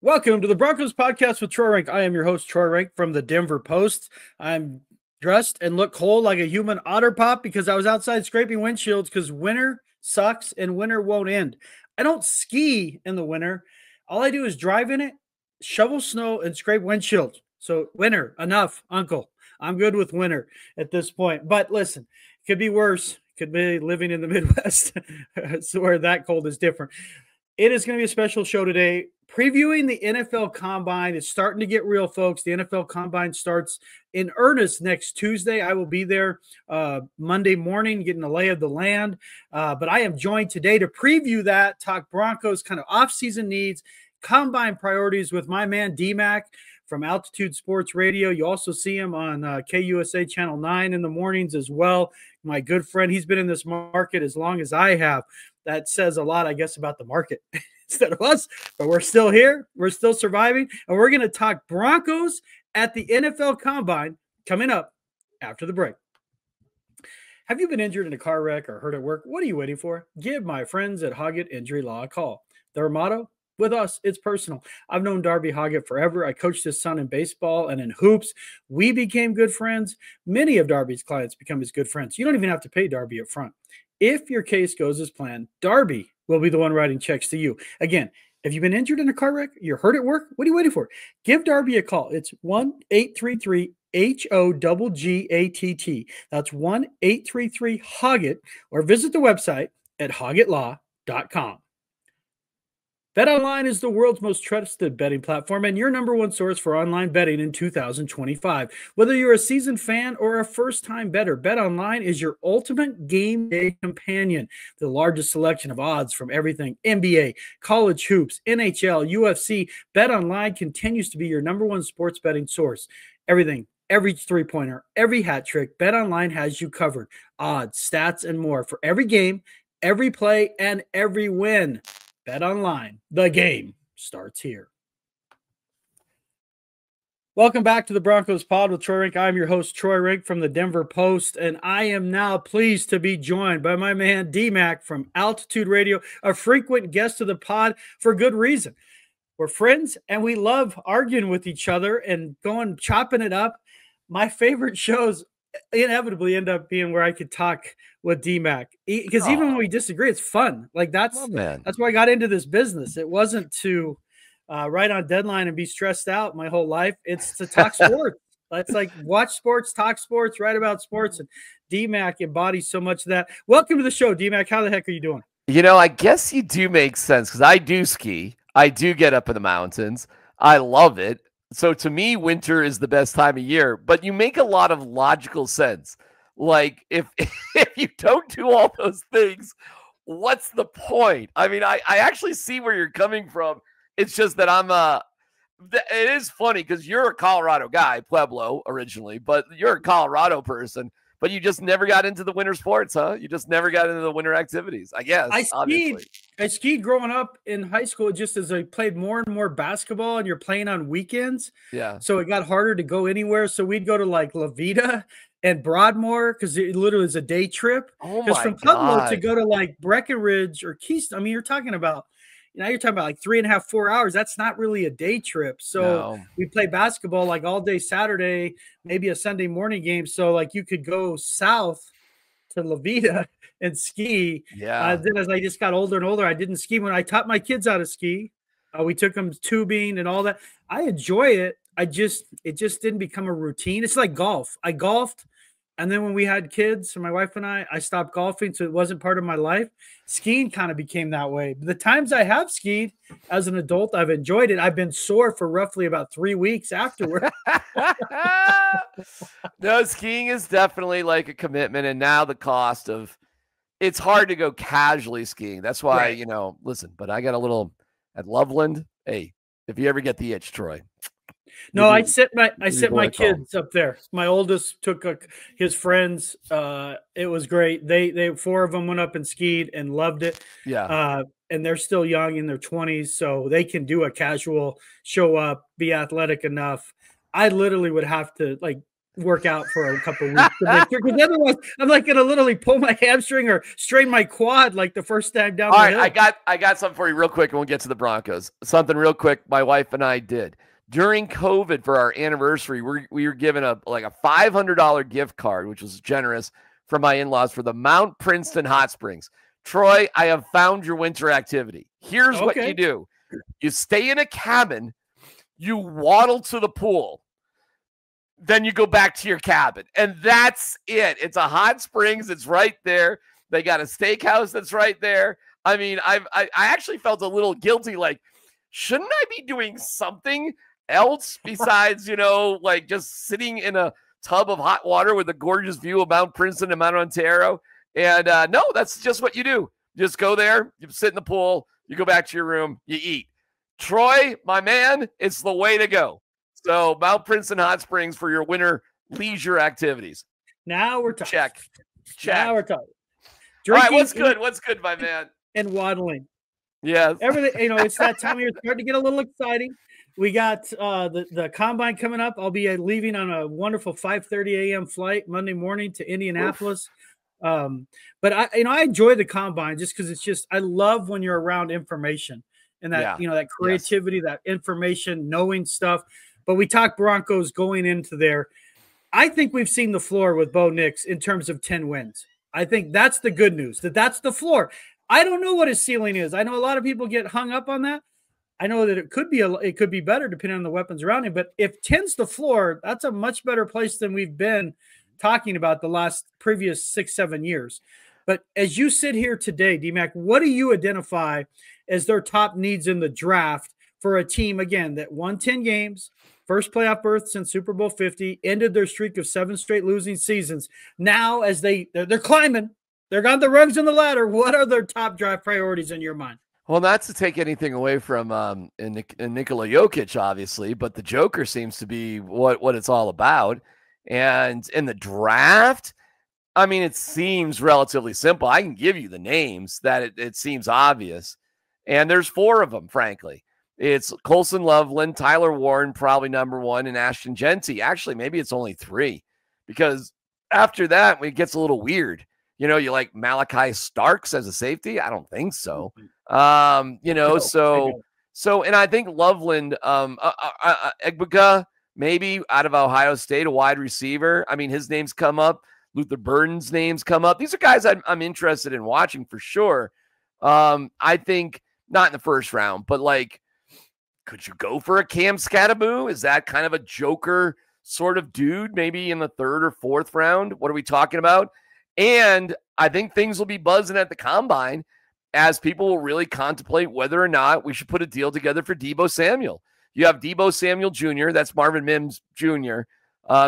Welcome to the Broncos podcast with Troy Renck. I am your host, Troy Renck from the Denver Post. I'm dressed and look cold like a human otter pop because I was outside scraping windshields because winter sucks and winter won't end. I don't ski in the winter. All I do is drive in it, shovel snow, and scrape windshields. So winter, enough, uncle. I'm good with winter at this point. But listen, it could be worse. Could be living in the Midwest, so where that cold is different. It is going to be a special show today, previewing the NFL Combine. It's starting to get real, folks. The NFL Combine starts in earnest next Tuesday. I will be there Monday morning getting a lay of the land. But I am joined today to preview that, talk Broncos kind of off-season needs, Combine priorities with my man DMac from Altitude Sports Radio. You also see him on KUSA Channel 9 in the mornings as well. My good friend, he's been in this market as long as I have. That says a lot, I guess, about the market instead of us, but we're still here. We're still surviving, and we're going to talk Broncos at the NFL Combine coming up after the break. Have you been injured in a car wreck or hurt at work? What are you waiting for? Give my friends at Hoggett Injury Law a call. Their motto, with us, it's personal. I've known Darby Hoggett forever. I coached his son in baseball and in hoops. We became good friends. Many of Darby's clients become his good friends. You don't even have to pay Darby up front. If your case goes as planned, Darby will be the one writing checks to you. Again, if you've been injured in a car wreck, you're hurt at work, what are you waiting for? Give Darby a call. It's 1-833-HOGGATT. That's 1-833-HOGGET, or visit the website at hoggettlaw.com. BetOnline is the world's most trusted betting platform and your number one source for online betting in 2025. Whether you're a seasoned fan or a first-time bettor, BetOnline is your ultimate game day companion. The largest selection of odds from everything NBA, college hoops, NHL, UFC. BetOnline continues to be your number one sports betting source. Everything, every three-pointer, every hat trick, BetOnline has you covered. Odds, stats, and more for every game, every play, and every win. BetOnline, the game starts here. Welcome back to the Broncos pod with Troy Renck. I'm your host, Troy Renck from the Denver Post, and I am now pleased to be joined by my man DMac from Altitude Radio, a frequent guest of the pod for good reason. We're friends, and we love arguing with each other and chopping it up. My favorite shows inevitably end up being where I could talk with DMac, because even when we disagree, it's fun. Like that's why I got into this business. It wasn't to write on deadline and be stressed out my whole life. It's to talk sports. It's like watch sports, talk sports, write about sports, and DMac embodies so much of that. Welcome to the show, DMac. How the heck are you doing? You know, I guess you do make sense because I do ski. I do get up in the mountains. I love it. So to me, winter is the best time of year, but you make a lot of logical sense. Like if you don't do all those things, what's the point? I mean, I actually see where you're coming from. It's just that it is funny because you're a Colorado guy, Pueblo originally, but you're a Colorado person, but you just never got into the winter sports, huh? You just never got into the winter activities, I guess. I skied growing up in high school just as I played more and more basketball, and you're playing on weekends. Yeah. So it got harder to go anywhere. So we'd go to like La Vida and Broadmoor because it literally is a day trip. Oh my from Pueblo to go to like Breckenridge or Keystone, I mean, you're talking about like 3.5, 4 hours. That's not really a day trip. So we play basketball like all day Saturday, maybe a Sunday morning game. So like you could go south to La Vida and ski. Yeah. Then as I just got older and older, I didn't ski. When I taught my kids how to ski, we took them tubing and all that. I enjoy it. It just didn't become a routine. It's like golf. I golfed. And then when we had kids, so my wife and I stopped golfing, so it wasn't part of my life. Skiing kind of became that way. But the times I have skied as an adult, I've enjoyed it. I've been sore for roughly about 3 weeks afterward. No, skiing is definitely like a commitment. And now the cost of it's hard to go casually skiing. That's why, listen, but I got a little at Loveland. Hey, if you ever get the itch, Troy. No, I sent my kids up there. My oldest took his friends. It was great. They 4 of them went up and skied and loved it. Yeah. And they're still young in their 20s, so they can do a casual show up, be athletic enough. I literally would have to work out for a couple of weeks to make sure, because otherwise I'm like going to literally pull my hamstring or strain my quad like the first time down the hill. I got something for you real quick, and we'll get to the Broncos. Something real quick my wife and I did. During COVID for our anniversary, we were given a $500 gift card, which was generous, from my in-laws for the Mount Princeton Hot Springs. Troy, I have found your winter activity. Here's what you do. You stay in a cabin, you waddle to the pool, then you go back to your cabin, and that's it. It's a hot springs. It's right there. They got a steakhouse that's right there. I mean, I actually felt a little guilty. Like, shouldn't I be doing something else besides, like just sitting in a tub of hot water with a gorgeous view of Mount Princeton and Mount Ontario? And no, that's just what you do. You just go there, you sit in the pool, you go back to your room, you eat. Troy, my man, it's the way to go. So Mount Princeton Hot Springs for your winter leisure activities. Now we're talking. Check. Now we're talking. Drinking, all right, what's good? What's good, my man? And waddling. Yes. Everything, it's that time of year. It's starting to get a little exciting. We got the combine coming up. I'll be leaving on a wonderful 5:30 a.m. flight Monday morning to Indianapolis. But I enjoy the combine just because I love when you're around information and that, that creativity, that information, knowing stuff. But we talk Broncos going into there. I think we've seen the floor with Bo Nix in terms of 10 wins. I think that's the good news, that's the floor. I don't know what his ceiling is. I know a lot of people get hung up on that. I know that it could be better depending on the weapons around him. But if 10's the floor, that's a much better place than we've been talking about the previous 6-7 years. But as you sit here today, DMac, what do you identify as their top needs in the draft for a team, again, that won 10 games, first playoff berth since Super Bowl 50, ended their streak of 7 straight losing seasons? Now, as they're climbing, they're on the rungs on the ladder. What are their top draft priorities in your mind? Well, not to take anything away from Nikola Jokic, obviously, but the Joker seems to be what it's all about. And in the draft, I mean, it seems relatively simple. I can give you the names that it seems obvious. And there's 4 of them, frankly. It's Colson Loveland, Tyler Warren, probably number 1, and Ashton Genty. Actually, maybe it's only 3, because after that, it gets a little weird. You like Malachi Starks as a safety? I don't think so. And I think Loveland, Egbuka, maybe out of Ohio State, a wide receiver. I mean, his name's come up. Luther Burden's name's come up. These are guys I'm interested in watching for sure. I think not in the first round, but could you go for a Cam Skattebo? Is that kind of a Joker sort of dude, maybe in the 3rd or 4th round? What are we talking about? And I think things will be buzzing at the combine as people will really contemplate whether or not we should put a deal together for Deebo Samuel. You have Deebo Samuel Jr., that's Marvin Mims Jr.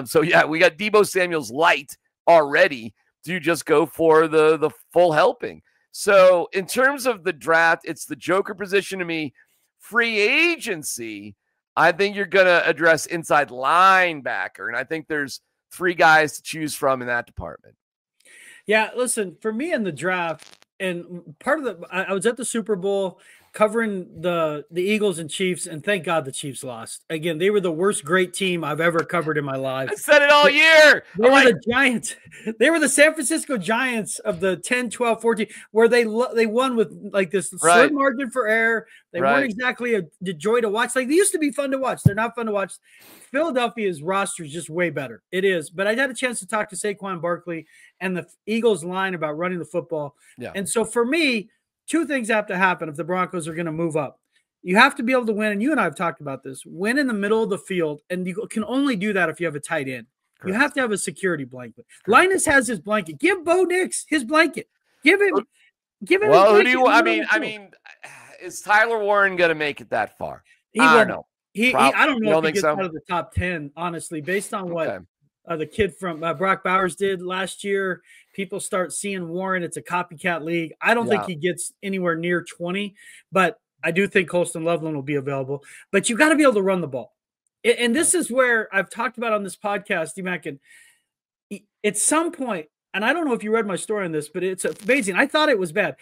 So yeah, we got Deebo Samuel's light already. Do you just go for the full helping? So in terms of the draft, it's the Joker position to me. Free agency, I think you're going to address inside linebacker, and I think there's 3 guys to choose from in that department. Yeah, listen, for me in the draft, and part of I was at the Super Bowl covering the Eagles and Chiefs, and thank God the Chiefs lost. Again, they were the worst great team I've ever covered in my life. I said it all year. They were the Giants. They were the San Francisco Giants of the 10, 12, 14, where they won with this slim margin for error. They weren't exactly a joy to watch. They used to be fun to watch. They're not fun to watch. Philadelphia's roster is just way better. It is. But I had a chance to talk to Saquon Barkley and the Eagles line about running the football. Yeah. And so for me, 2 things have to happen if the Broncos are going to move up. You have to be able to win, and you and I have talked about this, win in the middle of the field, and you can only do that if you have a tight end. Correct. You have to have a security blanket. Correct. Linus has his blanket. Give Bo Nix his blanket. Give him. Well, who do you? I mean, is Tyler Warren going to make it that far? I don't know. I don't know if he gets out of the top 10, honestly, based on what the kid from Brock Bowers did last year. People start seeing Warren. It's a copycat league. I don't think he gets anywhere near 20, but I do think Colston Loveland will be available. But you got to be able to run the ball. And this is where I've talked about on this podcast, DMac, and at some point, and I don't know if you read my story on this, but it's amazing. I thought it was bad.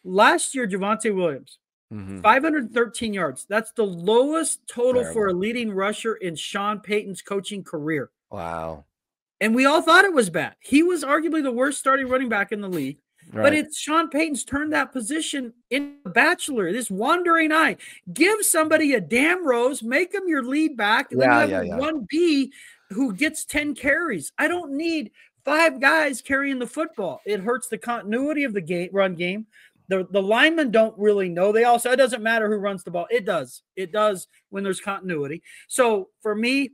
Last year, Javonte Williams, 513 yards. That's the lowest total for a leading rusher in Sean Payton's coaching career. Wow. And we all thought it was bad. He was arguably the worst starting running back in the league. Right. But it's Sean Payton's turned that position into a bachelor, this wandering eye. Give somebody a damn rose, make him your lead back, and then you have a 1B who gets 10 carries. I don't need 5 guys carrying the football. It hurts the continuity of the run game. The linemen don't really know. They also, it doesn't matter who runs the ball. It does. It does when there's continuity. So for me,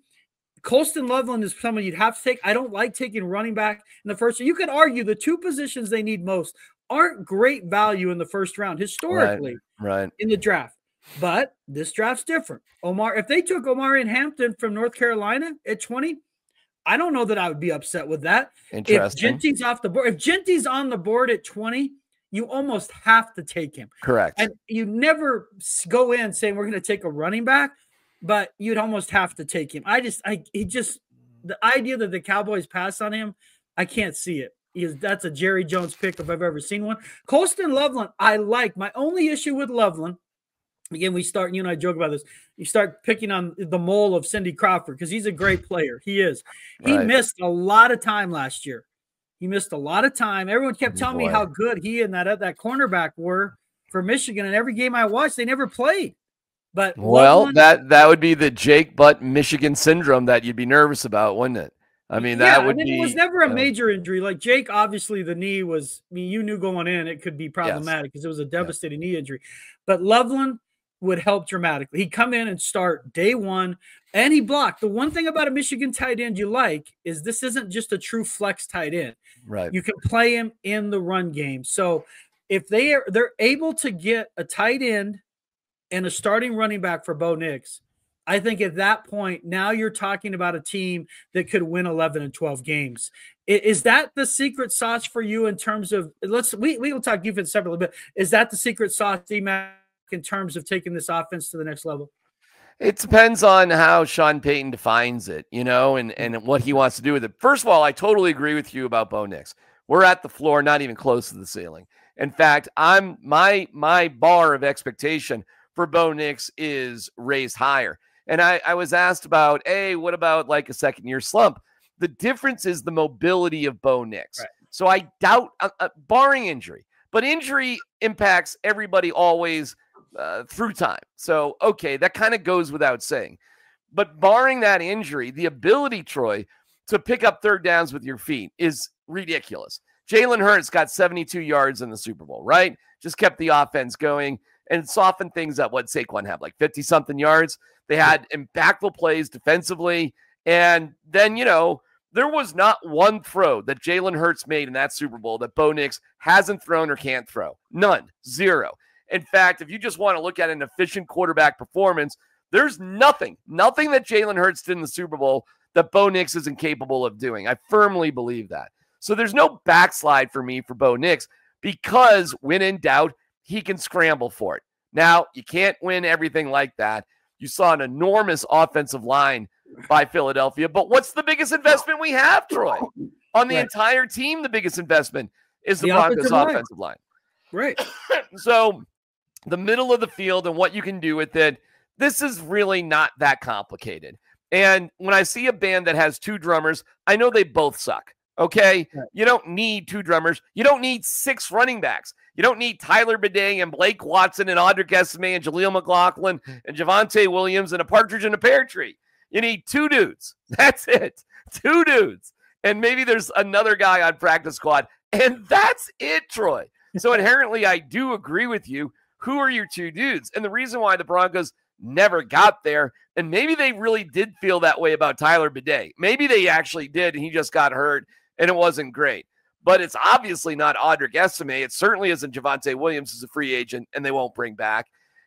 Colston Loveland is someone you'd have to take. I don't like taking running back in the first. You could argue the 2 positions they need most aren't great value in the first round historically in the draft. But this draft's different. If they took Omarion Hampton from North Carolina at 20, I don't know that I would be upset with that. If Genty's off the board, if Genty's on the board at 20, you almost have to take him. Correct. And you never go in saying we're going to take a running back, but you'd almost have to take him. The idea that the Cowboys pass on him, I can't see it. That's a Jerry Jones pick if I've ever seen one. Colston Loveland, I like. My only issue with Loveland, again, you and I joke about this. You start picking on the mole of Cindy Crawford because he's a great player. He is. He missed a lot of time last year. He missed a lot of time. Everyone kept telling me how good he and that cornerback were for Michigan. And every game I watched, they never played. But Loveland, that would be the Jake Butt Michigan syndrome that you'd be nervous about, wouldn't it? I mean, that would be. It was never a major injury. Like Jake, obviously the knee was. I mean, you knew going in it could be problematic because it was a devastating knee injury. But Loveland would help dramatically. He'd come in and start day one, and he blocked. The one thing about a Michigan tight end you like is this isn't just a true flex tight end. Right. You can play him in the run game. So if they're able to get a tight end and a starting running back for Bo Nix, I think at that point, now you're talking about a team that could win 11 and 12 games. Is that the secret sauce for you in terms of we will talk defense separately, but is that the secret sauce, DMac, in terms of taking this offense to the next level? It depends on how Sean Payton defines it, and what he wants to do with it. First of all, I totally agree with you about Bo Nix. We're at the floor, not even close to the ceiling. In fact, my bar of expectation for Bo Nix is raised higher. And I was asked about, hey, what about like a second-year slump? The difference is the mobility of Bo Nix. Right. So I doubt, barring injury, but injury impacts everybody always through time. So, okay, that kind of goes without saying. But barring that injury, the ability, Troy, to pick up third downs with your feet is ridiculous. Jalen Hurts got 72 yards in the Super Bowl, right? Just kept the offense going and softened things up. What Saquon have, like 50-something yards? They had impactful plays defensively. And then, there was not one throw that Jalen Hurts made in that Super Bowl that Bo Nix hasn't thrown or can't throw. None. Zero. In fact, if you just want to look at an efficient quarterback performance, there's nothing that Jalen Hurts did in the Super Bowl that Bo Nix isn't capable of doing. I firmly believe that. So there's no backslide for me for Bo Nix because when in doubt, he can scramble for it. Now, you can't win everything like that. You saw an enormous offensive line by Philadelphia, but what's the biggest investment we have, Troy? On the entire team, the biggest investment is the Broncos' offensive line. Right. So the middle of the field and what you can do with it, this is really not that complicated. And when I see a band that has 2 drummers, I know they both suck. Okay? Right. You don't need 2 drummers. You don't need 6 running backs. You don't need Tyler Bidet and Blake Watson and Audric Esme and Jaleel McLaughlin and Javonte Williams and a partridge in a pear tree. You need 2 dudes. That's it. 2 dudes. And maybe there's another guy on practice squad. And that's it, Troy. So inherently, I do agree with you. Who are your 2 dudes? And the reason why the Broncos never got there, and maybe they really did feel that way about Tyler Bidet. Maybe they actually did, and he just got hurt, and it wasn't great. But it's obviously not Audric Esme. It certainly isn't Javonte Williams, who's a free agent, and they won't bring back.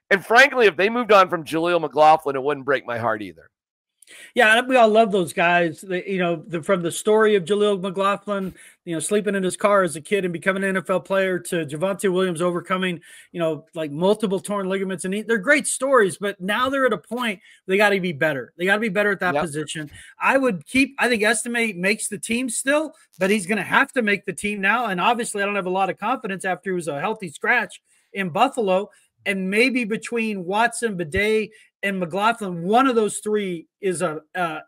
And frankly, if they moved on from Jaleel McLaughlin, it wouldn't break my heart either. Yeah, we all love those guys. From the story of Jaleel McLaughlin, sleeping in his car as a kid and becoming an NFL player, to Javonte Williams overcoming, like multiple torn ligaments. And they're great stories, but now they're at a point they got to be better. They got to be better at that position. I think Estimate makes the team still, but he's going to have to make the team now. And obviously I don't have a lot of confidence after he was a healthy scratch in Buffalo. And maybe between Watson, Bidet, and McLaughlin, one of those three is a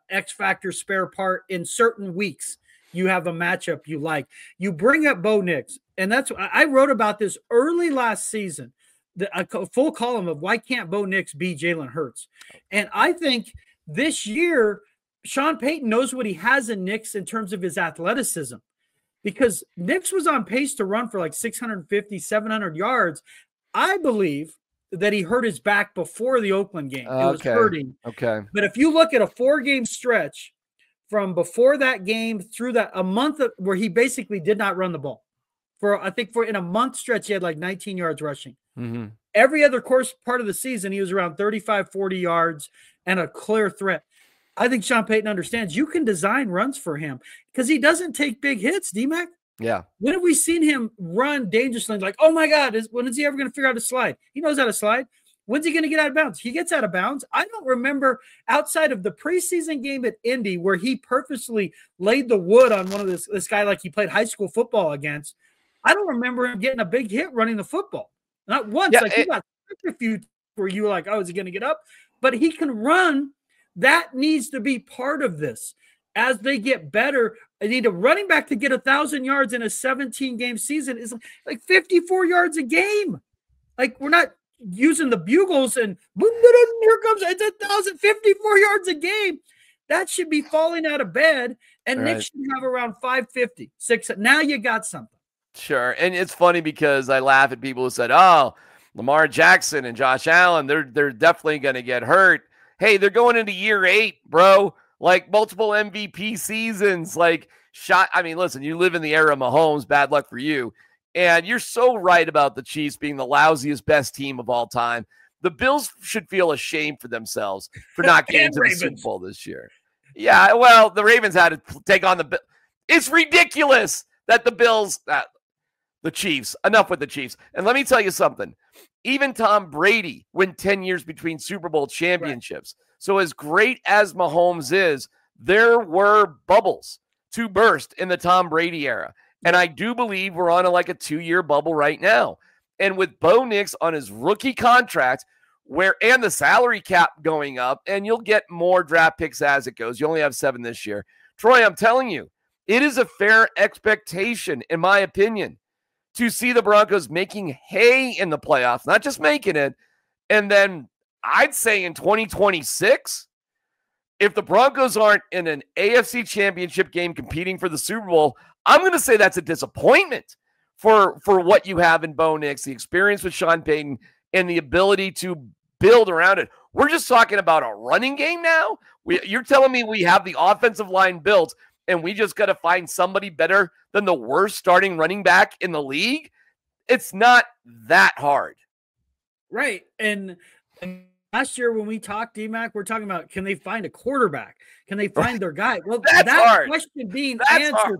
X factor spare part in certain weeks. You have a matchup you like. You bring up Bo Nix, and that's I wrote about this early last season, a full column of why can't Bo Nix be Jalen Hurts, and I think this year Sean Payton knows what he has in Nix in terms of his athleticism, because Nix was on pace to run for like 650, 700 yards. I believe that he hurt his back before the Oakland game. It was hurting. Okay. But if you look at a 4-game stretch from before that game through that, a month where he basically did not run the ball. I think in a month stretch, he had like 19 yards rushing. Mm-hmm. Every other part of the season, he was around 35, 40 yards and a clear threat. I think Sean Payton understands you can design runs for him because he doesn't take big hits, DMac. Yeah. When have we seen him run dangerously? Like, oh my God, when is he ever going to figure out how to slide? He knows how to slide. When's he going to get out of bounds? He gets out of bounds. I don't remember outside of the preseason game at Indy where he purposely laid the wood on one of this guy like he played high school football against. I don't remember him getting a big hit running the football. Not once. Yeah, he got a few where you were like, oh, is he going to get up? But he can run. That needs to be part of this. As they get better, I need a running back to get 1,000 yards in a 17-game season is like 54 yards a game. Like, we're not using the bugles and boom, here comes it's 1,054 yards a game. That should be falling out of bed, and Nick should have around 550, 6. Now you got something. Sure, and it's funny because I laugh at people who said, "Oh, Lamar Jackson and Josh Allen, they're definitely going to get hurt." Hey, they're going into year 8, bro. Like multiple MVP seasons, like shot. I mean, listen, you live in the era of Mahomes. Bad luck for you. And you're so right about the Chiefs being the lousiest, best team of all time. The Bills should feel ashamed for themselves for not getting to the Super Bowl this year. Yeah, well, the Ravens had to take on the Bills. It's ridiculous that the Bills, the Chiefs, enough with the Chiefs. And let me tell you something. Even Tom Brady went 10 years between Super Bowl championships. Right. So as great as Mahomes is, there were bubbles to burst in the Tom Brady era. And I do believe we're on a 2-year bubble right now. And with Bo Nix on his rookie contract, and the salary cap going up, and you'll get more draft picks as it goes. You only have 7 this year. Troy, I'm telling you, it is a fair expectation, in my opinion, to see the Broncos making hay in the playoffs, not just making it. And then I'd say in 2026, if the Broncos aren't in an AFC championship game competing for the Super Bowl, I'm going to say that's a disappointment for what you have in Bo Nix, the experience with Sean Payton, and the ability to build around it. We're just talking about a running game now? You're telling me we have the offensive line built, and we just got to find somebody better than the worst starting running back in the league? It's not that hard. Right. And last year when we talked, DMac, we're talking about, can they find a quarterback? Can they find their guy? Well, that's hard. Question being answered. Hard.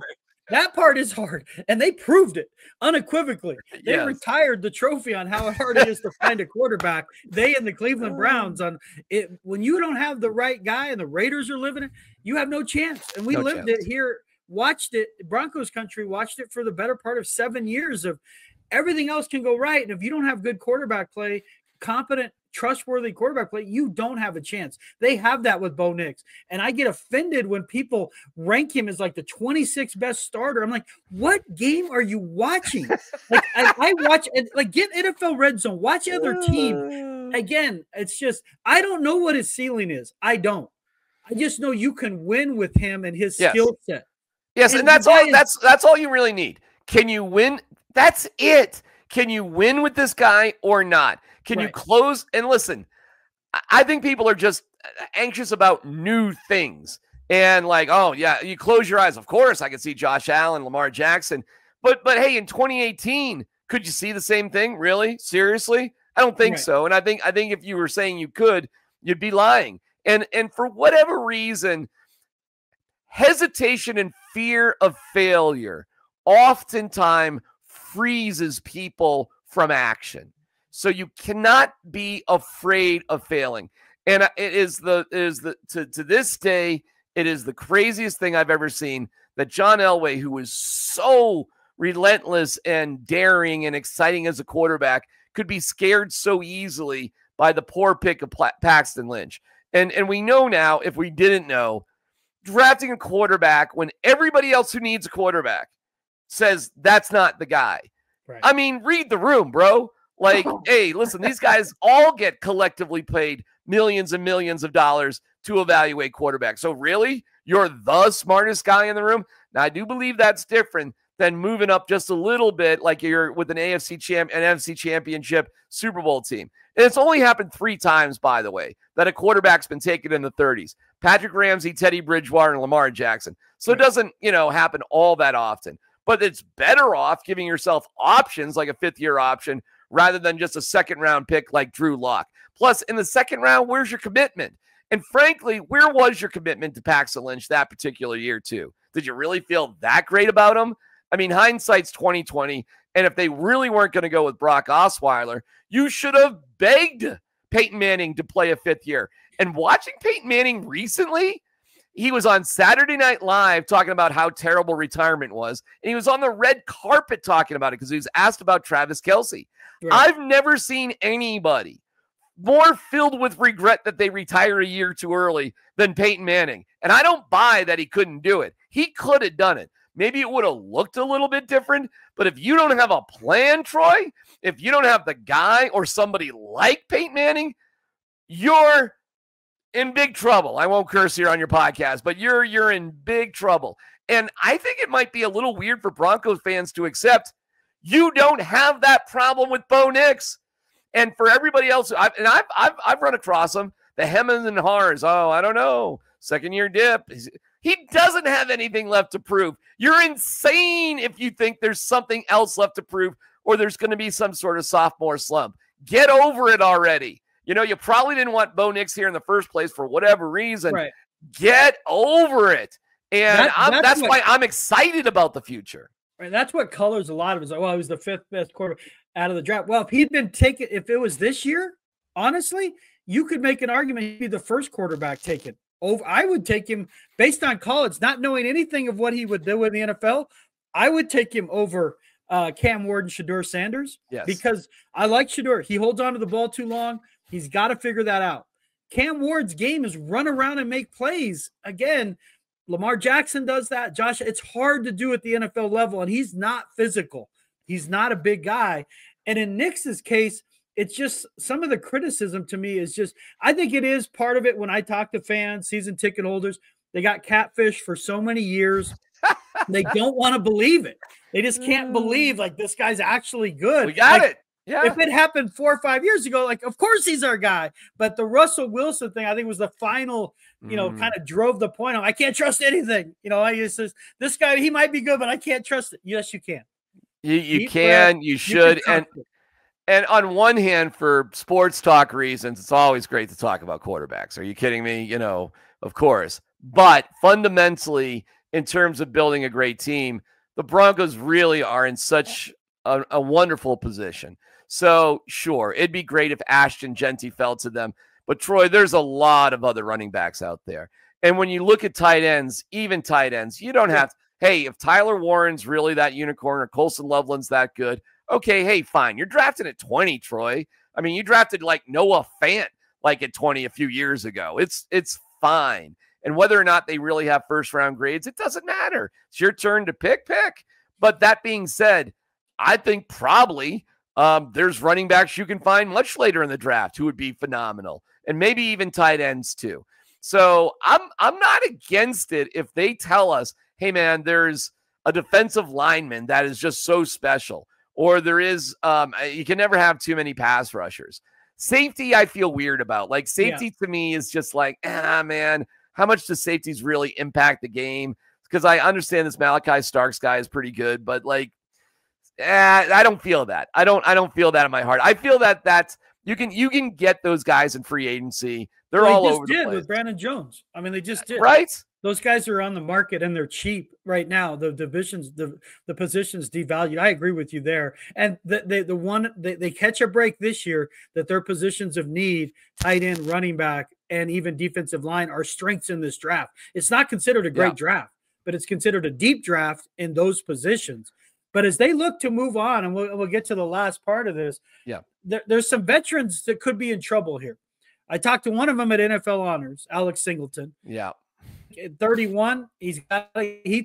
That part is hard, and they proved it unequivocally. They retired the trophy on how hard it is to find a quarterback. They and the Cleveland Browns on it. When you don't have the right guy and the Raiders are living it, you have no chance. And we lived it here, watched it, Broncos country, watched it for the better part of 7 years of everything else can go right. And if you don't have good quarterback play, competent, trustworthy quarterback play, you don't have a chance. They have that with Bo Nix. And I get offended when people rank him as like the 26th best starter. I'm like, what game are you watching? I watch, get NFL Red Zone, watch other team. Again, it's just, I don't know what his ceiling is. I don't. I just know you can win with him and his skill set. Yes, and that's all. That's all you really need. Can you win? That's it. Can you win with this guy or not? Can you close? And listen, I think people are just anxious about new things. And oh, yeah, you close your eyes. Of course, I can see Josh Allen, Lamar Jackson. But hey, in 2018, could you see the same thing? Really? Seriously? I don't think so. And I think if you were saying you could, you'd be lying. And for whatever reason, hesitation and fear of failure oftentimes freezes people from action. So you cannot be afraid of failing. And to this day, it is the craziest thing I've ever seen that John Elway, who was so relentless and daring and exciting as a quarterback, could be scared so easily by the poor pick of Paxton Lynch. And we know now, if we didn't know, drafting a quarterback when everybody else who needs a quarterback says that's not the guy. Right. I mean, read the room, bro. Like, hey, listen, these guys all get collectively paid millions and millions of dollars to evaluate quarterbacks. So really, you're the smartest guy in the room? Now, I do believe that's different than moving up just a little bit like you're with an NFC championship Super Bowl team. And it's only happened 3 times, by the way, that a quarterback's been taken in the 30s. Patrick Ramsey, Teddy Bridgewater, and Lamar Jackson. So it doesn't, happen all that often. But it's better off giving yourself options like a 5th-year option rather than just a second-round pick like Drew Lock. Plus, in the second round, where's your commitment? And frankly, where was your commitment to Paxton Lynch that particular year, too? Did you really feel that great about him? I mean, hindsight's 20/20, and if they really weren't going to go with Brock Osweiler, you should have begged Peyton Manning to play a 5th year. And watching Peyton Manning recently, he was on Saturday Night Live talking about how terrible retirement was, and he was on the red carpet talking about it because he was asked about Travis Kelce. Right. I've never seen anybody more filled with regret that they retired a year too early than Peyton Manning. And I don't buy that he couldn't do it. He could have done it. Maybe it would have looked a little bit different, but if you don't have a plan, Troy, if you don't have the guy or somebody like Peyton Manning, you're in big trouble. I won't curse here on your podcast, but you're in big trouble. And I think it might be a little weird for Broncos fans to accept you don't have that problem with Bo Nix. And for everybody else, I've run across them, the hemmings and haws. Oh, I don't know. Second-year dip. He doesn't have anything left to prove. You're insane if you think there's something else left to prove or there's going to be some sort of sophomore slump. Get over it already. You probably didn't want Bo Nix here in the first place for whatever reason. Right. Get over it. And that's why I'm excited about the future. Right. That's what colors a lot of it. He was the 5th best quarterback out of the draft. Well, if he'd been taken, if it was this year, honestly, you could make an argument he'd be the first quarterback taken. I would take him based on college, not knowing anything of what he would do in the NFL. I would take him over Cam Ward and Shedeur Sanders because I like Shedeur. He holds on to the ball too long. He's got to figure that out. Cam Ward's game is run around and make plays. Again, Lamar Jackson does that. Josh, it's hard to do at the NFL level, and he's not physical. He's not a big guy. And in Nix's case, it's just some of the criticism to me is just, I think it is part of it when I talk to fans, season ticket holders, they got catfish for so many years. They don't want to believe it. They just can't believe like this guy's actually good. We got it. Yeah. If it happened 4 or 5 years ago, like, of course he's our guy. But the Russell Wilson thing, I think was the final, kind of drove the point on, I can't trust anything. I just says, this guy, he might be good, but I can't trust it. Yes, you can. You can, you should. And on one hand, for sports talk reasons, it's always great to talk about quarterbacks. Are you kidding me? Of course. But fundamentally, in terms of building a great team, the Broncos really are in such a wonderful position. So, sure, it'd be great if Ashton Genty fell to them. But, Troy, there's a lot of other running backs out there. And when you look at tight ends, even tight ends, you don't have to, hey, if Tyler Warren's really that unicorn or Colson Loveland's that good, okay, hey, fine. You're drafted at 20, Troy. I mean, you drafted like Noah Fant like at 20 a few years ago. It's fine. And whether or not they really have first-round grades, it doesn't matter. It's your turn to pick. But that being said, I think probably there's running backs you can find much later in the draft who would be phenomenal, and maybe even tight ends too. So I'm not against it if they tell us, hey, man, there's a defensive lineman that is just so special, or there is you can never have too many pass rushers. Safety, I feel weird about. Like safety to me is just like, man, how much does safeties really impact the game? Because I understand this Malachi Starks guy is pretty good, but like, I don't feel that. I don't feel that in my heart. I feel that you can get those guys in free agency. They're all over the place. With Brandon Jones. I mean, they just did. Right? Those guys are on the market and they're cheap right now. The divisions, the positions devalued. I agree with you there. And they catch a break this year that their positions of need, tight end, running back, and even defensive line are strengths in this draft. It's not considered a great draft, but it's considered a deep draft in those positions. But as they look to move on, and we'll get to the last part of this, Yeah. There's some veterans that could be in trouble here. I talked to one of them at NFL Honors, Alex Singleton. Yeah. At 31, he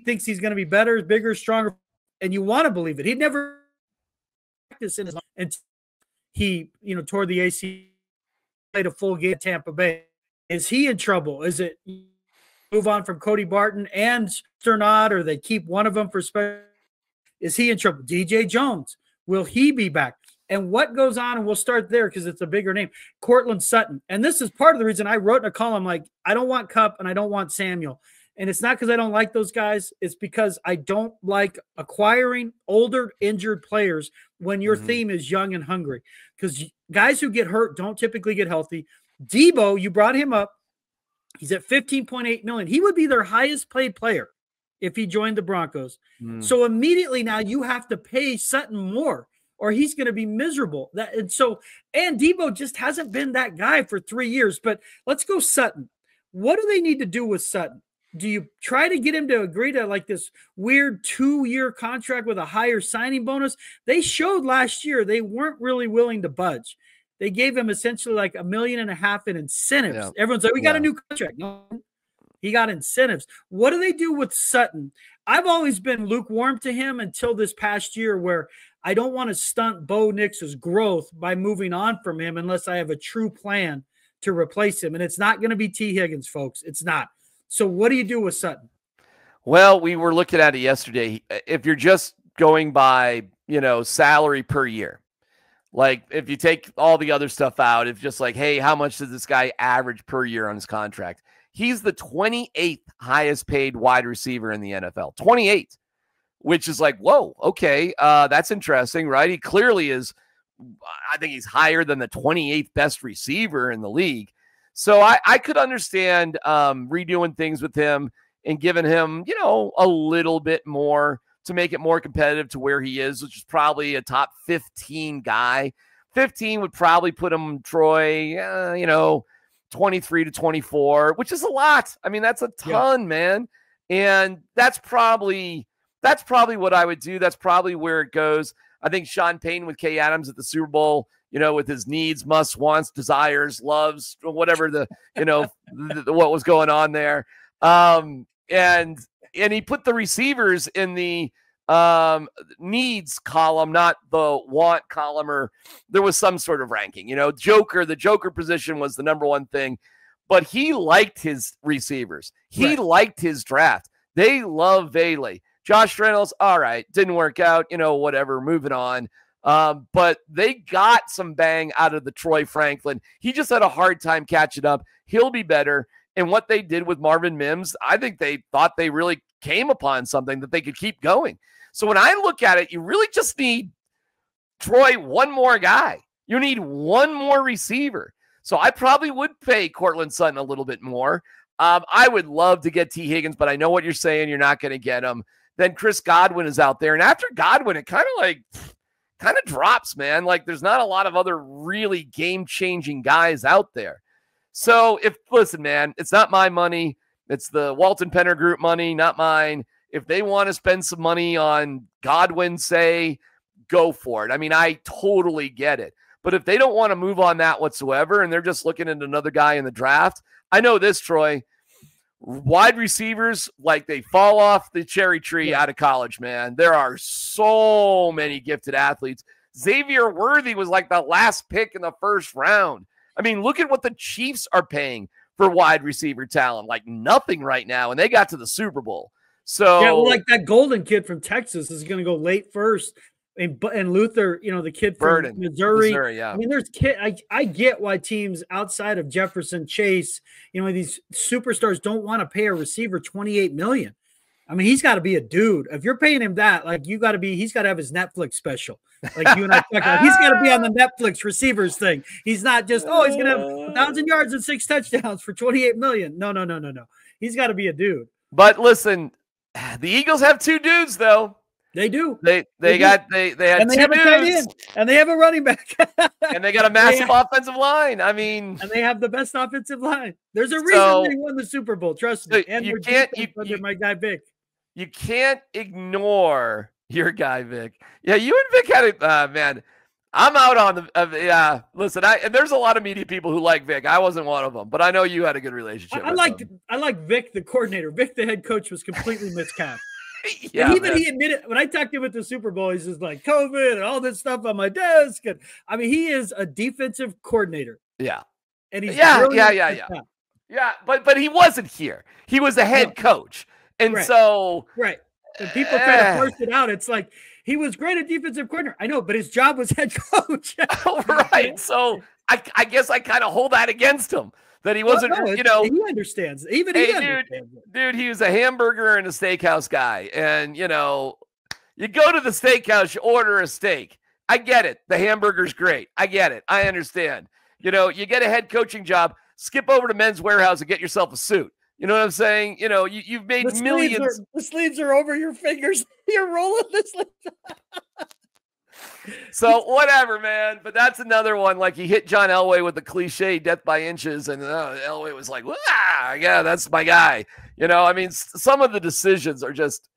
thinks he's going to be better, bigger, stronger, and you want to believe it. He'd never practiced in his life until he, tore the ACL, played a full game at Tampa Bay. Is he in trouble? Is it move on from Cody Barton and Sternod, or they keep one of them for special? Is he in trouble? DJ Jones, will he be back? And what goes on, and we'll start there because it's a bigger name, Cortland Sutton. And this is part of the reason I wrote in a column, like, I don't want Kupp and I don't want Samuel. And it's not because I don't like those guys. It's because I don't like acquiring older, injured players when your theme is young and hungry. Because guys who get hurt don't typically get healthy. Debo, you brought him up. He's at $15.8 million. He would be their highest paid player if he joined the Broncos. So immediately now you have to pay Sutton more, or he's going to be miserable. And Debo just hasn't been that guy for 3 years. But let's go Sutton. What do they need to do with Sutton? Do you try to get him to agree to like this weird 2-year contract with a higher signing bonus? They showed last year they weren't really willing to budge. They gave him essentially like $1.5 million in incentives. Yeah. Everyone's like, we got a new contract. No, he got incentives. What do they do with Sutton? I've always been lukewarm to him until this past year, where I don't want to stunt Bo Nix's growth by moving on from him unless I have a true plan to replace him. And it's not going to be T. Higgins, folks. It's not. So what do you do with Sutton? Well, we were looking at it yesterday. If you're just going by, salary per year, like if you take all the other stuff out, if just like, hey, how much does this guy average per year on his contract? He's the 28th highest paid wide receiver in the NFL. 28th, which is like, whoa, okay, that's interesting, right? He clearly is. I think he's higher than the 28th best receiver in the league. So I could understand redoing things with him and giving him, a little bit more to make it more competitive to where he is, which is probably a top 15 guy. 15 would probably put him, Troy, 23 to 24, which is a lot. I mean, that's a ton, man. And that's probably what I would do. That's probably where it goes. I think Sean Payton with Kay Adams at the Super Bowl, with his needs, musts, wants, desires, loves, whatever what was going on there. And he put the receivers in the needs column, not the want column, or there was some sort of ranking. The Joker position was the number one thing, but he liked his receivers. He liked his draft. They love Vele. Josh Reynolds, all right, didn't work out, whatever, moving on. But they got some bang out of the Troy Franklin. He just had a hard time catching up. He'll be better. And what they did with Marvin Mims, I think they thought they really came upon something that they could keep going. So when I look at it, you really just need, Troy, one more guy. You need one more receiver. So I probably would pay Cortland Sutton a little bit more. I would love to get T. Higgins, but I know what you're saying. You're not going to get him. Then Chris Godwin is out there. And after Godwin, it kind of drops, man. Like there's not a lot of other really game-changing guys out there. So listen, man, it's not my money. It's the Walton Penner Group money, not mine. If they want to spend some money on Godwin, say, go for it. I mean, I totally get it. But if they don't want to move on that whatsoever and they're just looking at another guy in the draft, I know this, Troy, wide receivers, like they fall off the cherry tree out of college, man. There are so many gifted athletes. Xavier Worthy was like the last pick in the first round. I mean, look at what the Chiefs are paying for wide receiver talent, like nothing right now, and they got to the Super Bowl. So like that Golden kid from Texas is going to go late first, and Luther, the kid from Missouri. Yeah. I mean, there's I get why teams outside of Jefferson, Chase, these superstars don't want to pay a receiver $28 million. I mean, he's got to be a dude. If you're paying him that, like he's got to have his Netflix special. Like you and I talked about. He's got to be on the Netflix receivers thing. He's not just, he's going to have 1,000 yards and 6 touchdowns for $28 million. No. He's got to be a dude. But listen, the Eagles have 2 dudes though. They do. They had and they 2 have a tight dudes. end, and they have a running back, and they got a massive offensive line. I mean, and they have the best offensive line. There's a reason they won the Super Bowl. Trust me. And my guy Vic. You can't ignore Your guy, Vic. Yeah, you and Vic had it, man. I'm out on the. Yeah, listen. And there's a lot of media people who like Vic. I wasn't one of them, but I know you had a good relationship. I like Vic, the coordinator. Vic, the head coach, was completely miscast. Yeah, and even he admitted when I talked to him at the Super Bowl, he's just like COVID and all this stuff on my desk. And I mean, he is a defensive coordinator. Yeah, and he's yeah. But he wasn't here. He was a head coach, and so And people try to force it out. It's like he was great at defensive coordinator. I know, but his job was head coach. Right. So I guess I kind of hold that against him. That he wasn't, he understands. Even he understands. Dude, he was a hamburger and a steakhouse guy. And, you go to the steakhouse, you order a steak. I get it. The hamburger's great. I get it. I understand. You get a head coaching job, skip over to Men's Warehouse and get yourself a suit. You know what I'm saying? You've made millions. The sleeves are over your fingers. You're rolling the sleeves. So whatever, man. But that's another one. Like he hit John Elway with the cliche death by inches, and Elway was like, yeah, that's my guy. I mean, some of the decisions are just.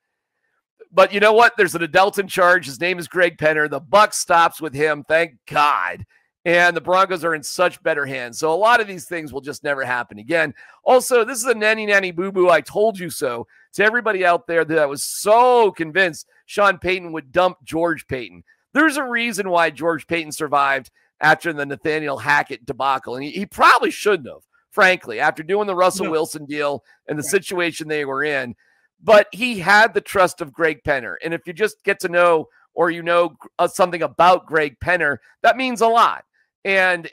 But you know what? There's an adult in charge. His name is Greg Penner. The buck stops with him. Thank God. And the Broncos are in such better hands. So a lot of these things will just never happen again. Also, this is a nanny boo-boo, I told you so, to everybody out there that was so convinced Sean Payton would dump George Payton. There's a reason why George Payton survived after the Nathaniel Hackett debacle. And he probably shouldn't have, frankly, after doing the Russell Wilson deal and the situation they were in. But he had the trust of Greg Penner. And if you just get to know or something about Greg Penner, that means a lot. And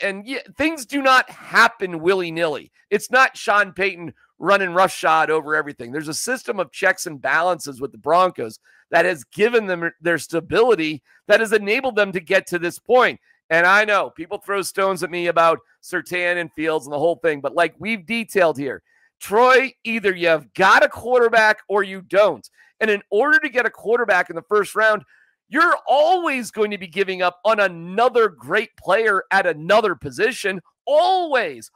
things do not happen willy-nilly. It's not Sean Payton running roughshod over everything. There's a system of checks and balances with the Broncos that has given them their stability, that has enabled them to get to this point. And I know people throw stones at me about Surtain and Fields and the whole thing, but like we've detailed here, Troy, either you've got a quarterback or you don't. And in order to get a quarterback in the first round, you're always going to be giving up on another great player at another position. Always.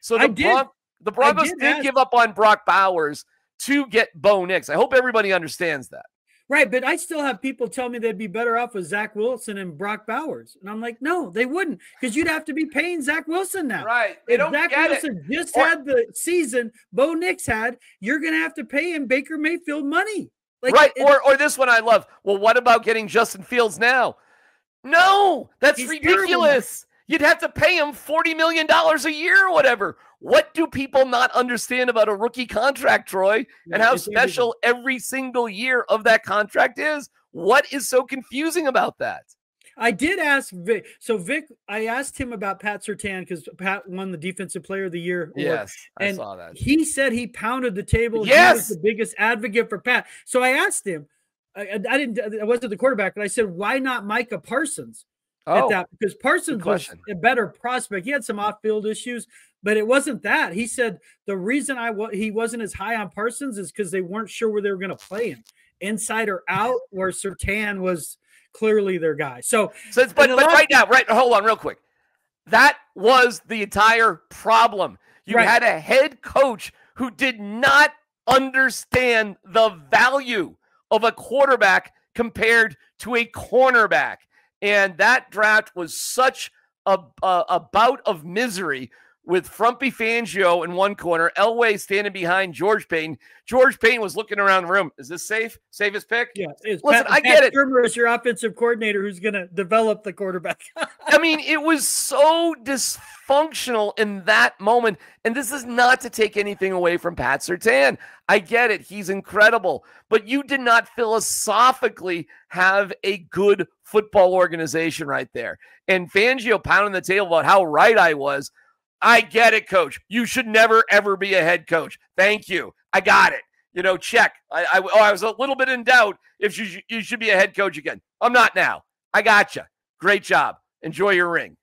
So the Broncos did give up on Brock Bowers to get Bo Nix. I hope everybody understands that. Right, but I still have people tell me they'd be better off with Zach Wilson and Brock Bowers. And I'm like, no, they wouldn't, because you'd have to be paying Zach Wilson now. Right. If Zach Wilson just had the season Bo Nix had, you're going to have to pay him Baker Mayfield money. Right, or this one I love. Well, what about getting Justin Fields now? No, that's ridiculous. You'd have to pay him $40 million a year or whatever. What do people not understand about a rookie contract, Troy, and how special every single year of that contract is? What is so confusing about that? I did ask Vic. So Vic, I asked him about Pat Surtain because Pat won the Defensive Player of the Year. Yes, I saw that. He said he pounded the table. Yes, he was the biggest advocate for Pat. So I asked him. I wasn't the quarterback, but I said, why not Micah Parsons? At that, because Parsons was a better prospect. He had some off-field issues, but it wasn't that. He said the reason he wasn't as high on Parsons is because they weren't sure where they were going to play him, inside or out, where Surtain was clearly their guy. But right now, hold on real quick. That was the entire problem. You had a head coach who did not understand the value of a quarterback compared to a cornerback. And that draft was such a bout of misery with Frumpy Fangio in one corner, Elway standing behind George Payton. George Payton was looking around the room. Is this safe? Safest pick? Yeah. Listen, I get it. Shermer is your offensive coordinator who's going to develop the quarterback. I mean, it was so dysfunctional in that moment. And this is not to take anything away from Pat Surtain. I get it. He's incredible. But you did not philosophically have a good football organization right there. And Fangio pounding the table about how right I was. I get it, coach. You should never, ever be a head coach. Thank you. I got it. Check. I was a little bit in doubt if you should be a head coach again. I'm not now. I got you. Great job. Enjoy your ring.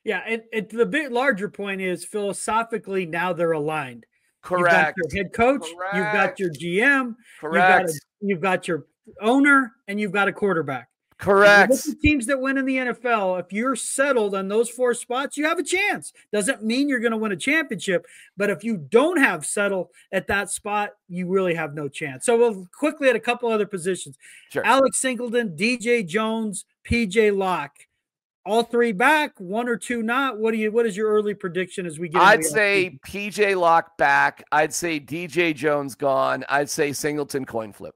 Yeah, and the bit larger point is philosophically now they're aligned. Correct. You've got your head coach. Correct. You've got your GM. Correct. You've got your owner, and you've got a quarterback. Correct. Look at teams that win in the NFL. If you're settled on those 4 spots, you have a chance. Doesn't mean you're going to win a championship, but if you don't have settle at that spot, you really have no chance. So we'll quickly at a couple other positions. Sure. Alex Singleton, DJ Jones, PJ Locke. All 3 back, 1 or 2 not. What is your early prediction as we get? I'd say PJ Locke back. I'd say DJ Jones gone. I'd say Singleton coin flip.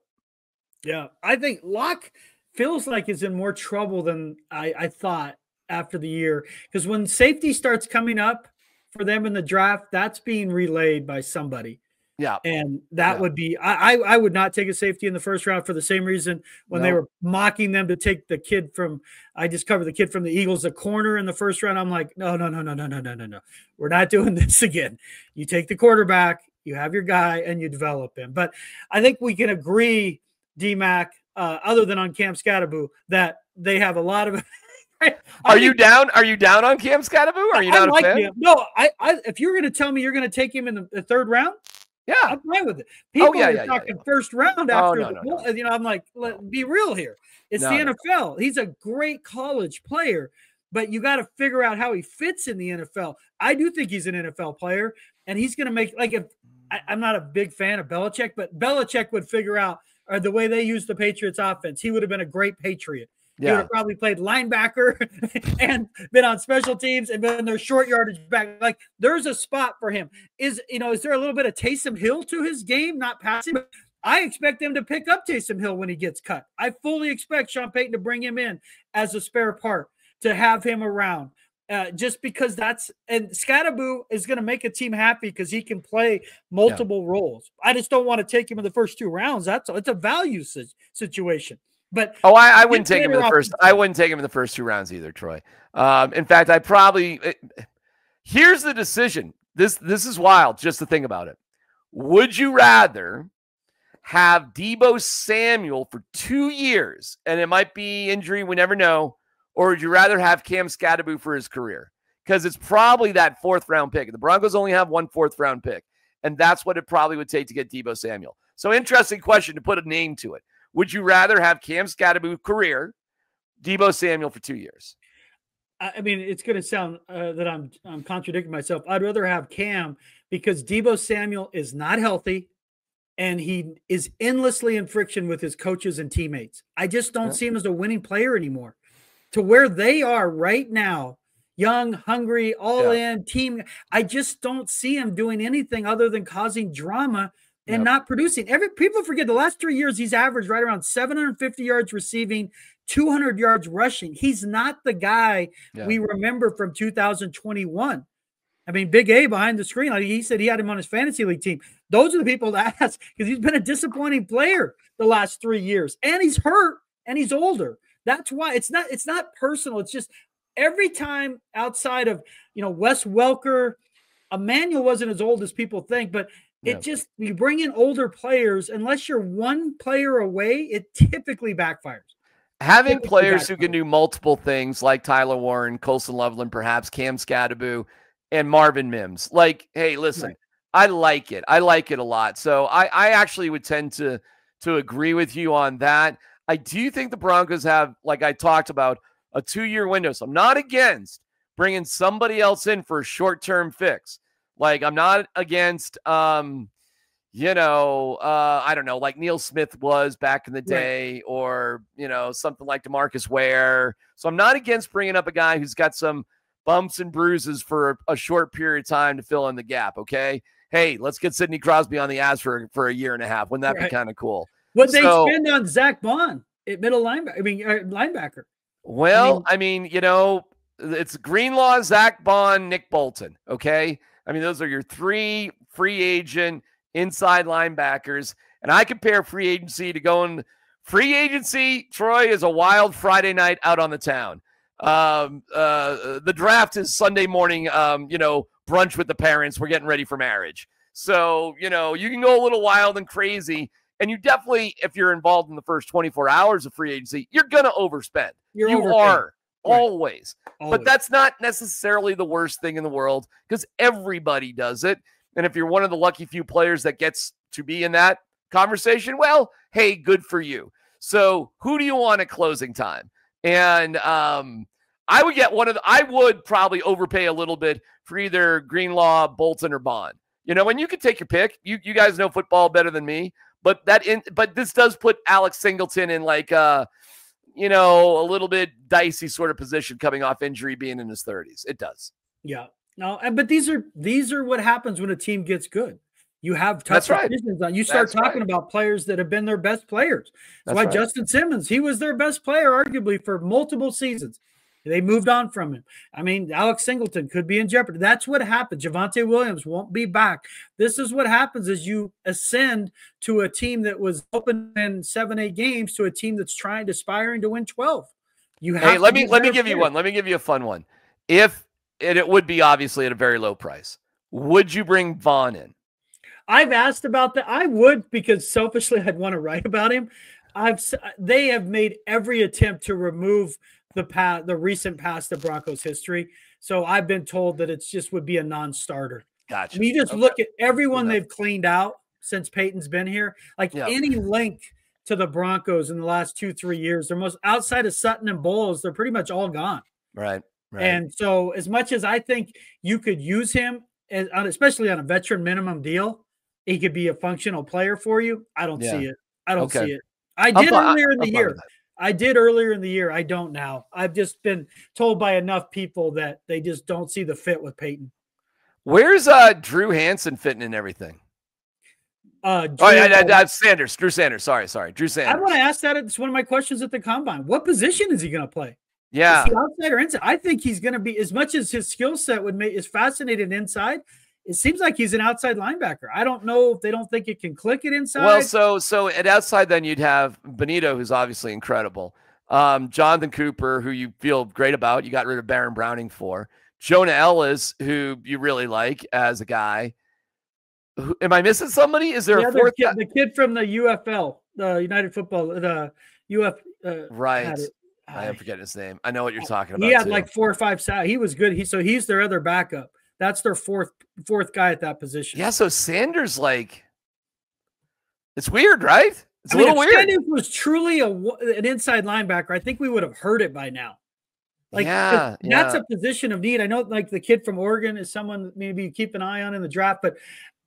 Yeah, I think Locke feels like he's in more trouble than I thought after the year, because when safety starts coming up for them in the draft, that's being relayed by somebody. Yeah. And that would be, I would not take a safety in the first round for the same reason when they were mocking them to take the kid from, I just covered the kid from the Eagles, a corner in the first round. I'm like, no. We're not doing this again. You take the quarterback, you have your guy, and you develop him. But I think we can agree, DMac, other than on Cam Scatterbo, that they have a lot of. Are you down on Cam Scatterbo? Are you not a fan? Him. No, if you're going to tell me you're going to take him in the 3rd round, yeah, I'm fine with it. People are talking first round after no. I'm like, be real here. It's the NFL. He's a great college player, but you got to figure out how he fits in the NFL. I do think he's an NFL player, and he's going to make, like, I'm not a big fan of Belichick, but Belichick would figure out the way they use the Patriots offense. He would have been a great Patriot. He would have probably played linebacker and been on special teams and been their short yardage back. Like, there's a spot for him. Is there a little bit of Taysom Hill to his game, not passing? I expect them to pick up Taysom Hill when he gets cut. I fully expect Sean Payton to bring him in as a spare part, to have him around. Just because and Scatterbo is going to make a team happy because he can play multiple roles. I just don't want to take him in the first 2 rounds. It's a value situation. But I wouldn't take him in the first. I wouldn't take him in the first 2 rounds either, Troy. In fact, here's the decision. This is wild just to think about it. Would you rather have Deebo Samuel for 2 years, and it might be injury, we never know, or would you rather have Cam Scatterbo for his career? Because it's probably that 4th round pick. The Broncos only have 1 4th round pick, and that's what it probably would take to get Deebo Samuel. So interesting question to put a name to it. Would you rather have Cam Scatterbo career, Deebo Samuel for 2 years? I mean, it's going to sound that I'm contradicting myself. I'd rather have Cam because Deebo Samuel is not healthy, and he is endlessly in friction with his coaches and teammates. I just don't see him as a winning player anymore. To where they are right now, young, hungry, all in team, I just don't see him doing anything other than causing drama and not producing. People forget the last 3 years he's averaged right around 750 yards receiving, 200 yards rushing. He's not the guy we remember from 2021. I mean, Big A behind the screen, like he said he had him on his fantasy league team. Those are the people to ask, because he's been a disappointing player the last 3 years, and he's hurt and he's older. That's why it's not personal. It's just every time outside of Wes Welker, Emmanuel wasn't as old as people think, but you bring in older players, unless you're 1 player away, it typically backfires. Having players who can do multiple things, like Tyler Warren, Colson Loveland, perhaps Cam Scatterbo, and Marvin Mims. Like, hey, listen, I like it. I like it a lot. So I actually would tend to agree with you on that. I do think the Broncos have, like I talked about, a 2-year window. So I'm not against bringing somebody else in for a short-term fix. Like, I'm not against, I don't know, like Neil Smith was back in the day, or, something like DeMarcus Ware. So I'm not against bringing up a guy who's got some bumps and bruises for a short period of time to fill in the gap. Okay. Hey, let's get Sidney Crosby on the ass for a year and a half. Wouldn't that be kind of cool? What they spend on Zach Bond at middle linebacker. Well, it's Greenlaw, Zach Bond, Nick Bolton. Okay. I mean, those are your 3 free agent inside linebackers. And I compare free agency to going free agency. Troy is a wild Friday night out on the town. The draft is Sunday morning, brunch with the parents. We're getting ready for marriage. So, you can go a little wild and crazy. And you definitely, if you're involved in the first 24 hours of free agency, you're going to overspend. You are always. But that's not necessarily the worst thing in the world, because everybody does it. And if you're one of the lucky few players that gets to be in that conversation, well, hey, good for you. So who do you want at closing time? And I would probably overpay a little bit for either Greenlaw, Bolton, or Bond. And you can take your pick. You guys know football better than me, but this does put Alex Singleton in like a little bit dicey sort of position coming off injury, being in his 30s. It does. Yeah. No, but these are what happens when a team gets good. You have tough decisions on. You start talking about players that have been their best players. That's why Justin Simmons, he was their best player, arguably, for multiple seasons. They moved on from him. I mean, Alex Singleton could be in jeopardy. That's what happened. Javonte Williams won't be back. This is what happens as you ascend to a team that was open in 7-8 games to a team that's aspiring to win 12. Let me give you one. Let me give you a fun one. It would be obviously at a very low price. Would you bring Vaughn in? I've asked about that. I would, because selfishly I'd want to write about him. They have made every attempt to remove the recent past of Broncos history. So I've been told that it's just would be a non-starter. Gotcha. I mean, you just look at everyone they've cleaned out since Peyton's been here. Any link to the Broncos in the last 2-3 years, they're most outside of Sutton and Bowles, they're pretty much all gone. Right. And so as much as I think you could use him, especially on a veteran minimum deal, he could be a functional player for you. I don't see it. I don't see it. I did earlier in the year. I don't now. I've just been told by enough people that they just don't see the fit with Peyton. Where's Drew Hansen fitting in everything? Sanders. Drew Sanders. Sorry. Drew Sanders. I want to ask that. It's one of my questions at the combine. What position is he going to play? Yeah. Is he outside or inside? I think he's going to be, as much as his skill set is fascinated inside, it seems like he's an outside linebacker. I don't know if they don't think it can click it inside. Well, so at outside, then you'd have Benito, who's obviously incredible. Jonathan Cooper, who you feel great about. You got rid of Baron Browning for. Jonah Ellis, who you really like as a guy. Am I missing somebody? Is there a fourth guy? The kid from the UFL, the United Football, the UF. Right. I am forgetting his name. I know what you're talking about. He had like 4 or 5 sacks. He was good. He's their other backup. That's their fourth guy at that position. Yeah, so Sanders, it's weird, right? It's a little weird. If Sanders was truly an inside linebacker, I think we would have heard it by now. That's a position of need. I know, the kid from Oregon is someone maybe you keep an eye on in the draft, but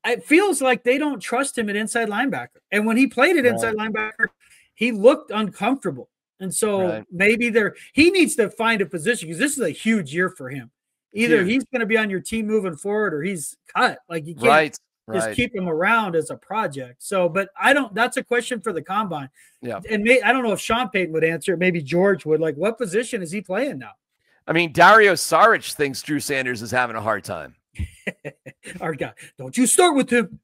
it feels like they don't trust him at inside linebacker. And when he played at inside linebacker, he looked uncomfortable. And so maybe he needs to find a position, because this is a huge year for him. Either he's going to be on your team moving forward, or he's cut. You can't just keep him around as a project. So, but that's a question for the combine. Yeah. And I don't know if Sean Payton would answer it. Maybe George would. What position is he playing now? I mean, Dario Saric thinks Drew Sanders is having a hard time. Our guy. Don't you start with him.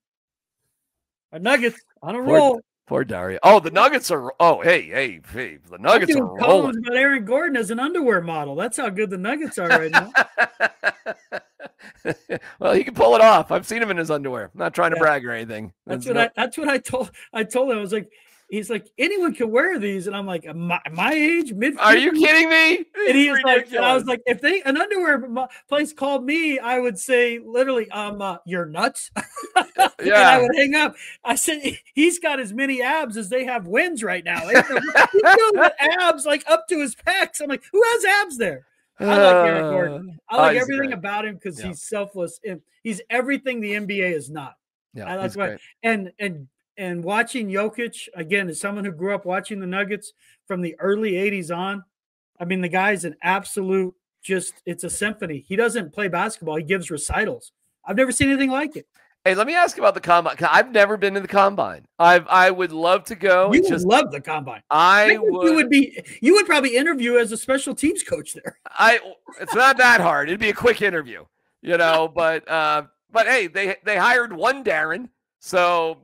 Our Nuggets on a roll. Poor Dario. Oh, the Nuggets are. Oh, hey. The Nuggets are rolling. About Aaron Gordon as an underwear model. That's how good the Nuggets are right now. Well, he can pull it off. I've seen him in his underwear. I'm not trying to brag or anything. That's what I told him. I was like, he's like, anyone can wear these, and I'm like, my age, mid. Are you kidding me? And he's like, and I was like, if an underwear place called me, I would say literally, you're nuts. And I would hang up. I said, he's got as many abs as they have wins right now. He's got abs up to his pecs. I'm like, who has abs there? I like Aaron Gordon. I like everything about him because he's selfless. And he's everything the NBA is not. Yeah, that's why. And watching Jokic, again, as someone who grew up watching the Nuggets from the early 80s on, I mean, the guy's an absolute it's a symphony. He doesn't play basketball. He gives recitals. I've never seen anything like it. Hey, let me ask you about the combine. I've never been to the combine. I would love to go. You would love the combine. You would probably interview as a special teams coach there. It's not that hard. It'd be a quick interview, but hey, they hired one Darren. So,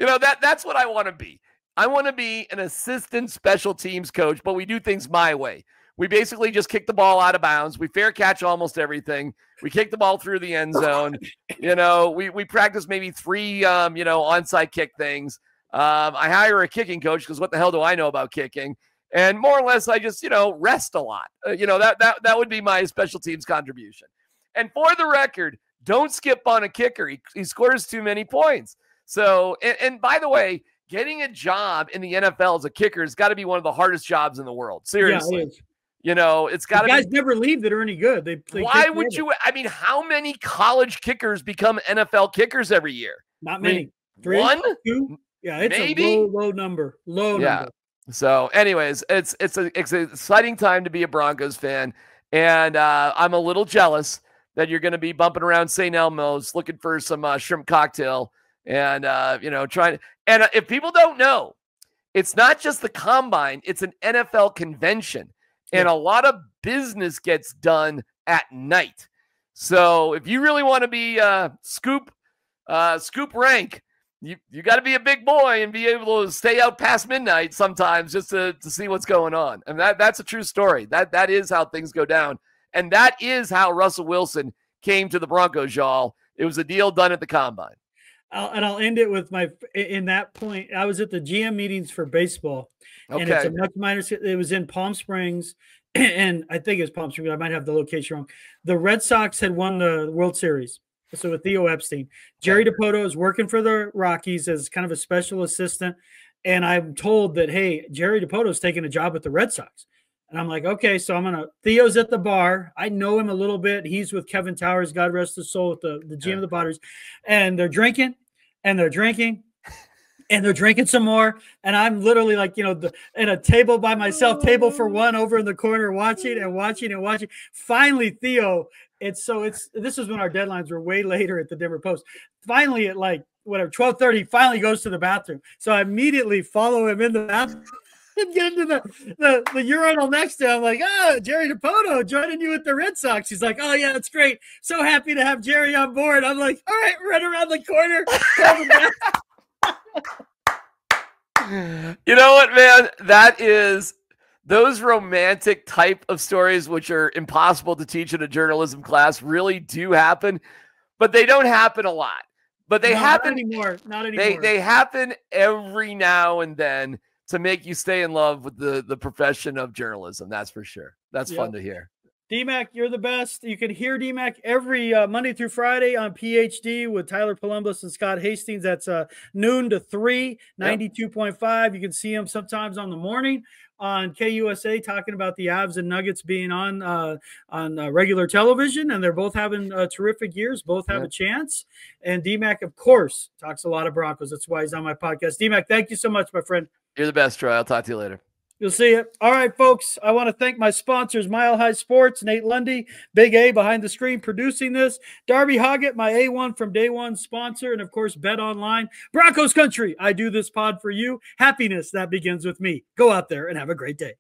that's what I want to be. I want to be an assistant special teams coach, but we do things my way. We basically just kick the ball out of bounds. We fair catch almost everything. We kick the ball through the end zone. We practice maybe 3, onside kick things. I hire a kicking coach because what the hell do I know about kicking? And more or less, I just, rest a lot. That would be my special teams contribution. And for the record, don't skip on a kicker. He scores too many points. So, and by the way, getting a job in the NFL as a kicker has got to be one of the hardest jobs in the world. Seriously. Yeah, it is. You know, it's got to be. Guys never leave that are any good. They why would you? I mean, how many college kickers become NFL kickers every year? Not many. I mean, 3, one, 2. Yeah, it's maybe? a low number. Low number. So, anyways, it's an exciting time to be a Broncos fan, and I'm a little jealous that you're going to be bumping around St. Elmo's looking for some shrimp cocktail, and trying. And if people don't know, it's not just the combine; it's an NFL convention. And a lot of business gets done at night. So if you really want to be scoop rank, you got to be a big boy and be able to stay out past midnight sometimes just to see what's going on. And that's a true story. That is how things go down. And that is how Russell Wilson came to the Broncos, y'all. It was a deal done at the combine. I'll end it with in that point, I was at the GM meetings for baseball. Okay. And it's a much minor. It was in Palm Springs, and I think it's Palm Springs. I might have the location wrong. The Red Sox had won the World Series. So with Theo Epstein, Jerry DiPoto is working for the Rockies as kind of a special assistant. And I'm told that, hey, Jerry DiPoto is taking a job with the Red Sox. And I'm like, okay, so Theo's at the bar. I know him a little bit. He's with Kevin Towers, God rest his soul, with the GM of the Padres. And they're drinking, and they're drinking. And they're drinking some more, and I'm literally like, in a table by myself, table for one, over in the corner, watching. Finally, Theo, this is when our deadlines were way later at the Denver Post. Finally, at 12:30, finally goes to the bathroom. So I immediately follow him in the bathroom and get into the urinal next to him. I'm like, Jerry DiPoto joining you with the Red Sox. He's like, oh yeah, that's great. So happy to have Jerry on board. I'm like, all right, run around the corner. You know what, man? That is those romantic type of stories, which are impossible to teach in a journalism class, really do happen, but they don't happen a lot. But they happen anymore. Not anymore. They happen every now and then to make you stay in love with the profession of journalism. That's for sure. That's fun to hear. DMac, you're the best. You can hear DMac every Monday through Friday on PhD with Tyler Columbus and Scott Hastings. That's noon to 3, 92.5. You can see him sometimes on the morning on KUSA talking about the Avs and Nuggets being on regular television, and they're both having terrific years. Both have a chance. And DMac, of course, talks a lot of Broncos. That's why he's on my podcast. DMac, thank you so much, my friend. You're the best, Troy. I'll talk to you later. You'll see it. All right, folks. I want to thank my sponsors, Mile High Sports, Nate Lundy, Big A behind the screen producing this, Darby Hoggett, my A1 from day one sponsor, and of course, Bet Online. Broncos Country, I do this pod for you. Happiness, that begins with me. Go out there and have a great day.